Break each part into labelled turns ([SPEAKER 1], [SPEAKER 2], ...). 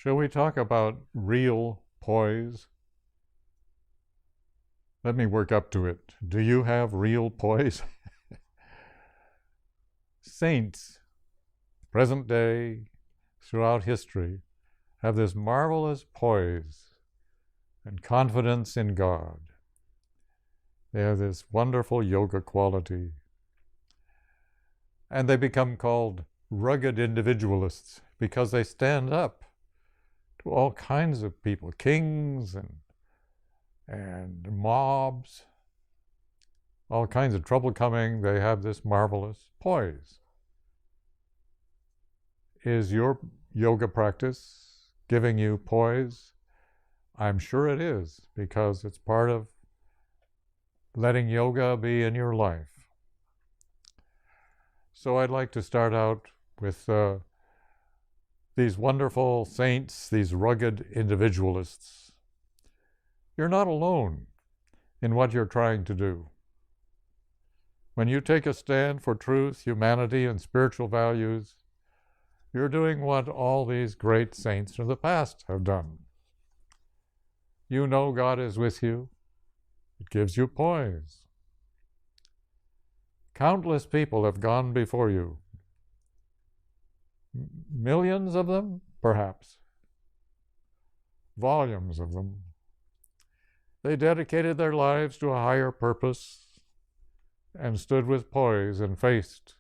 [SPEAKER 1] Shall we talk about real poise? Let me work up to it. Do you have real poise? Saints, present day, throughout history, have this marvelous poise and confidence in God. They have this wonderful yoga quality. And they become called rugged individualists because they stand up to all kinds of people, kings and mobs, all kinds of trouble coming. They have this marvelous poise. Is your yoga practice giving you poise? I'm sure it is, because it's part of letting yoga be in your life. So I'd like to start out with these wonderful saints, these rugged individualists. You're not alone in what you're trying to do. When you take a stand for truth, humanity, and spiritual values, you're doing what all these great saints of the past have done. You know God is with you. It gives you poise. Countless people have gone before you. Millions of them, perhaps. Volumes of them. They dedicated their lives to a higher purpose and stood with poise and faced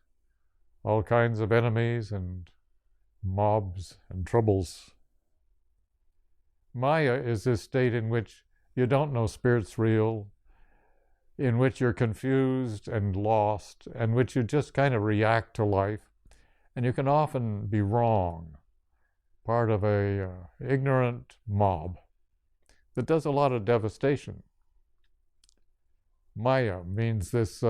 [SPEAKER 1] all kinds of enemies and mobs and troubles. Maya is this state in which you don't know spirit's real, in which you're confused and lost, and which you just kind of react to life, and you can often be wrong, part of a ignorant mob that does a lot of devastation. Maya means this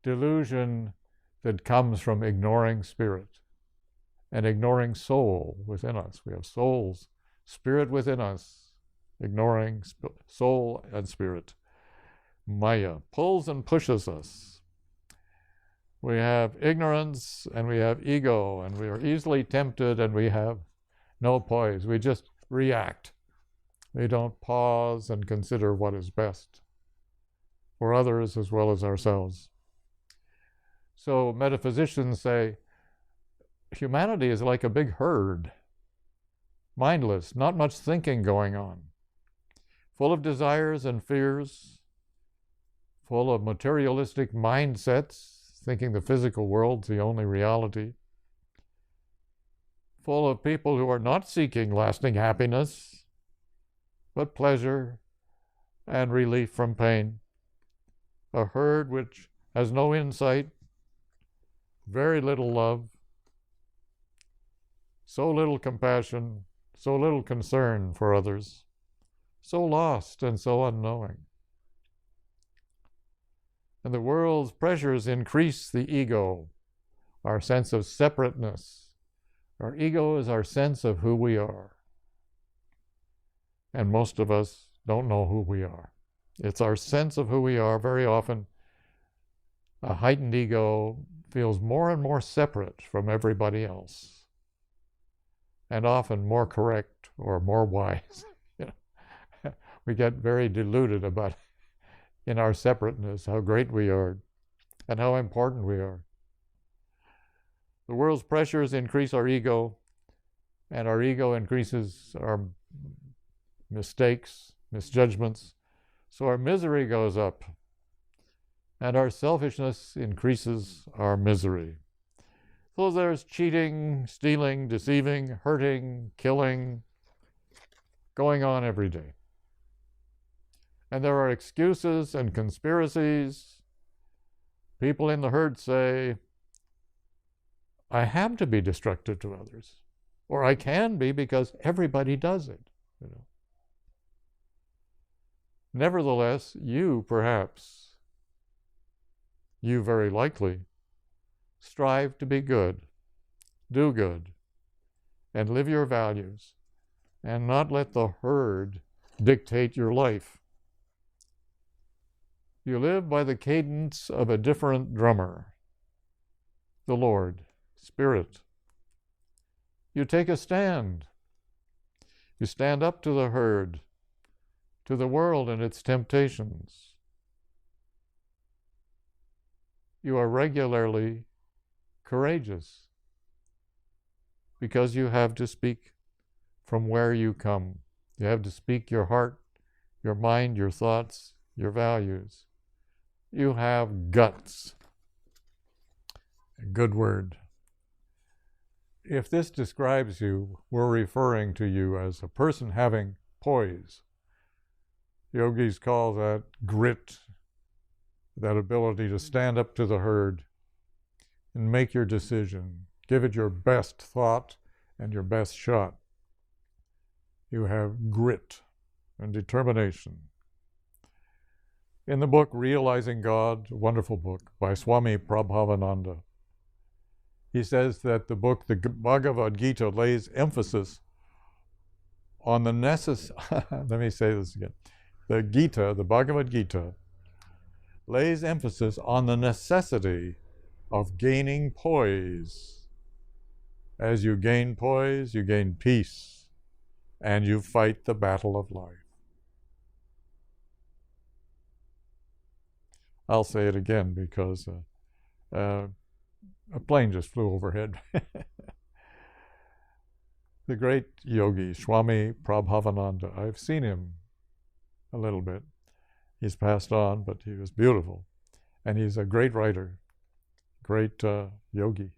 [SPEAKER 1] delusion that comes from ignoring spirit and ignoring soul within us. We have souls, spirit within us, ignoring soul and spirit. Maya pulls and pushes us. We have ignorance and we have ego, and we are easily tempted, and we have no poise. We just react. We don't pause and consider what is best for others as well as ourselves. So metaphysicians say humanity is like a big herd, mindless, not much thinking going on, full of desires and fears, full of materialistic mindsets, thinking the physical world's the only reality, full of people who are not seeking lasting happiness, but pleasure and relief from pain. A herd which has no insight, very little love, so little compassion, so little concern for others, so lost and so unknowing. And the world's pressures increase the ego, our sense of separateness. Our ego is our sense of who we are. And most of us don't know who we are. It's our sense of who we are. Very often, a heightened ego feels more and more separate from everybody else, and often more correct or more wise. We get very deluded about in our separateness, how great we are and how important we are. The world's pressures increase our ego, and our ego increases our mistakes, misjudgments. So our misery goes up, and our selfishness increases our misery. So there's cheating, stealing, deceiving, hurting, killing, going on every day. And there are excuses and conspiracies. People in the herd say, I have to be destructive to others, or I can be because everybody does it. Nevertheless, you very likely, strive to be good, do good, and live your values, and not let the herd dictate your life. You live by the cadence of a different drummer, the Lord, Spirit. You take a stand. You stand up to the herd, to the world and its temptations. You are regularly courageous because you have to speak from where you come. You have to speak your heart, your mind, your thoughts, your values. You have guts. A good word. If this describes you, we're referring to you as a person having poise. Yogis call that grit, that ability to stand up to the herd and make your decision. Give it your best thought and your best shot. You have grit and determination. In the book Realizing God, a wonderful book by Swami Prabhavananda, he says that the book, the Bhagavad Gita, lays emphasis on the let me say this again. The Gita, the Bhagavad Gita, lays emphasis on the necessity of gaining poise. As you gain poise, you gain peace, and you fight the battle of life. I'll say it again because a plane just flew overhead. The great yogi, Swami Prabhavananda, I've seen him a little bit. He's passed on, but he was beautiful. And he's a great writer, great yogi.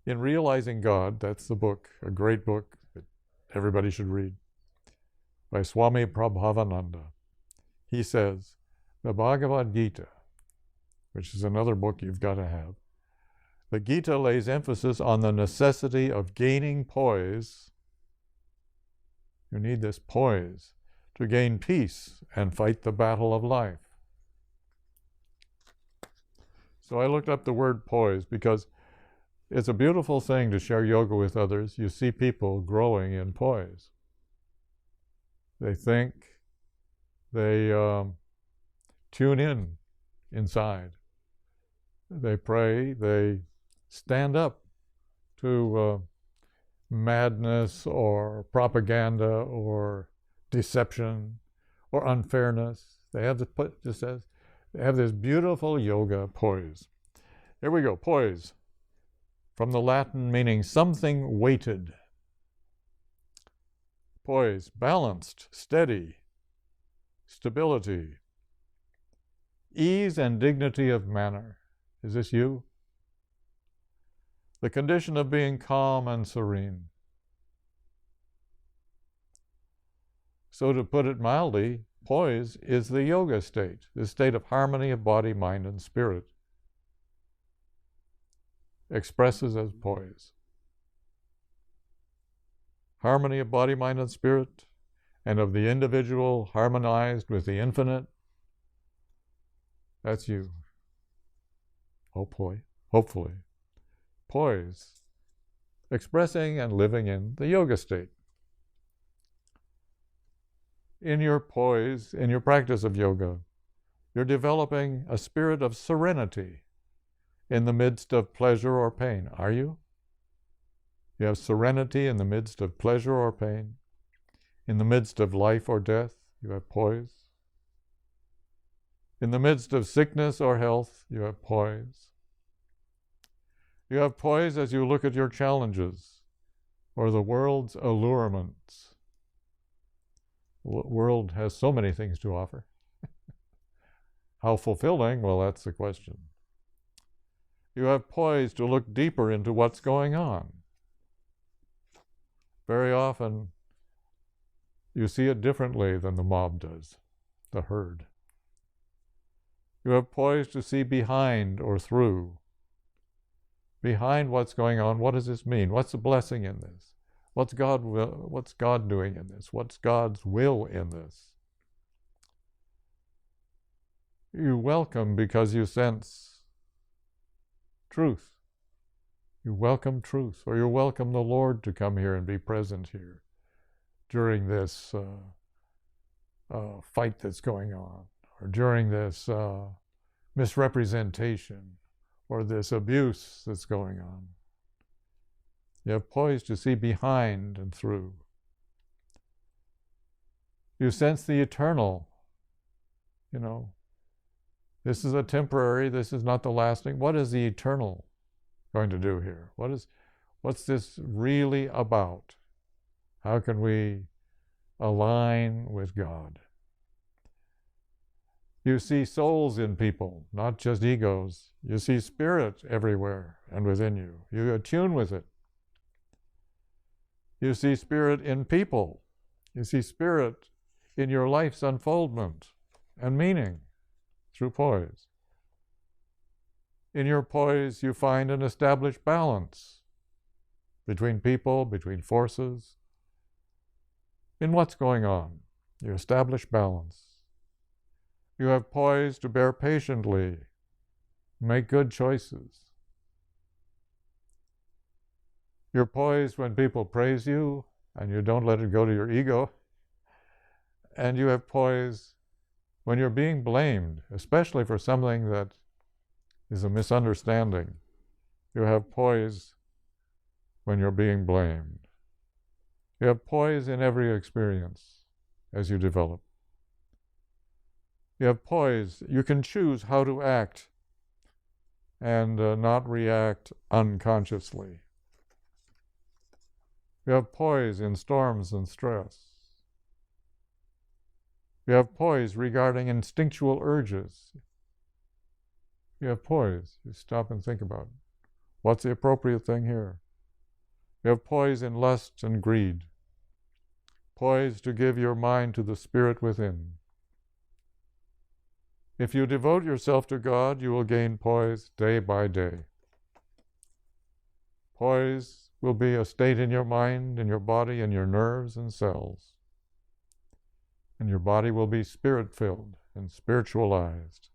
[SPEAKER 1] In Realizing God, that's the book, a great book that everybody should read, by Swami Prabhavananda. He says, the Bhagavad Gita, which is another book you've got to have, the Gita lays emphasis on the necessity of gaining poise. You need this poise to gain peace and fight the battle of life. So I looked up the word poise because it's a beautiful thing to share yoga with others. You see people growing in poise. They think, they tune in inside. They pray, they stand up to madness or propaganda or deception or unfairness. They have this beautiful yoga poise. Here we go, poise, from the Latin meaning something weighted. Poise, balanced, steady, stability, ease and dignity of manner. Is this you? The condition of being calm and serene. So to put it mildly, poise is the yoga state, the state of harmony of body, mind, and spirit. Expresses as poise. Harmony of body, mind, and spirit, and of the individual harmonized with the infinite. That's you. Hopefully. Poise. Expressing and living in the yoga state. In your poise, in your practice of yoga, you're developing a spirit of serenity in the midst of pleasure or pain. Are you? You have serenity in the midst of pleasure or pain. In the midst of life or death, you have poise. In the midst of sickness or health, you have poise. You have poise as you look at your challenges or the world's allurements. The world has so many things to offer. How fulfilling? Well, that's the question. You have poise to look deeper into what's going on. Very often, you see it differently than the mob does, the herd. You have poise to see behind or through. Behind what's going on, what does this mean? What's the blessing in this? What's God doing in this? What's God's will in this? You welcome because you sense truth. You welcome truth, or you welcome the Lord to come here and be present here during this fight that's going on, or during this misrepresentation, or this abuse that's going on. You have poise to see behind and through. You sense the eternal. You know, this is a temporary, this is not the lasting. What is the eternal going to do here? What's this really about? How can we align with God? You see souls in people, not just egos. You see spirit everywhere and within you. You attune with it. You see spirit in people. You see spirit in your life's unfoldment and meaning through poise. In your poise, you find an established balance between people, between forces. In what's going on, you establish balance. You have poise to bear patiently, make good choices. You're poised when people praise you, and you don't let it go to your ego. And you have poise when you're being blamed, especially for something that is a misunderstanding. You have poise when you're being blamed. You have poise in every experience as you develop. You have poise. You can choose how to act and not react unconsciously. You have poise in storms and stress. You have poise regarding instinctual urges. You have poise. You stop and think about it. What's the appropriate thing here? You have poise in lust and greed. Poise to give your mind to the spirit within. If you devote yourself to God, you will gain poise day by day. Poise will be a state in your mind, in your body, in your nerves and cells. And your body will be spirit-filled and spiritualized.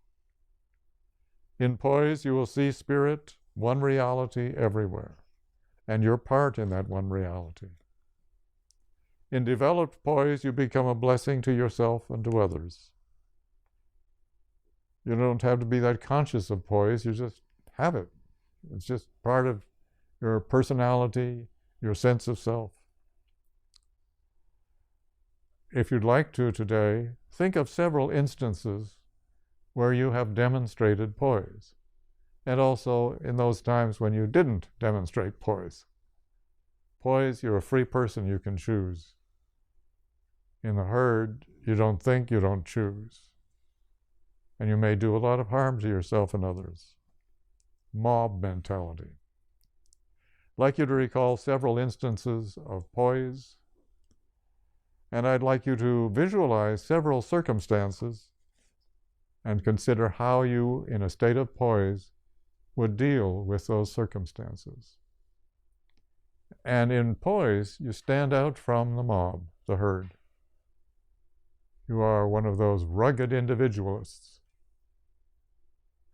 [SPEAKER 1] In poise, you will see spirit, one reality everywhere, and your part in that one reality. In developed poise, you become a blessing to yourself and to others. You don't have to be that conscious of poise, you just have it. It's just part of your personality, your sense of self. If you'd like to today, think of several instances where you have demonstrated poise, and also in those times when you didn't demonstrate poise. Poise, you're a free person, you can choose. In the herd, you don't think, you don't choose. And you may do a lot of harm to yourself and others. Mob mentality. I'd like you to recall several instances of poise, and I'd like you to visualize several circumstances and consider how you, in a state of poise, would deal with those circumstances. And in poise, you stand out from the mob, the herd. You are one of those rugged individualists,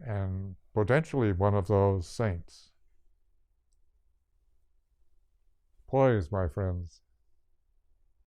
[SPEAKER 1] and potentially one of those saints. Poise, my friends.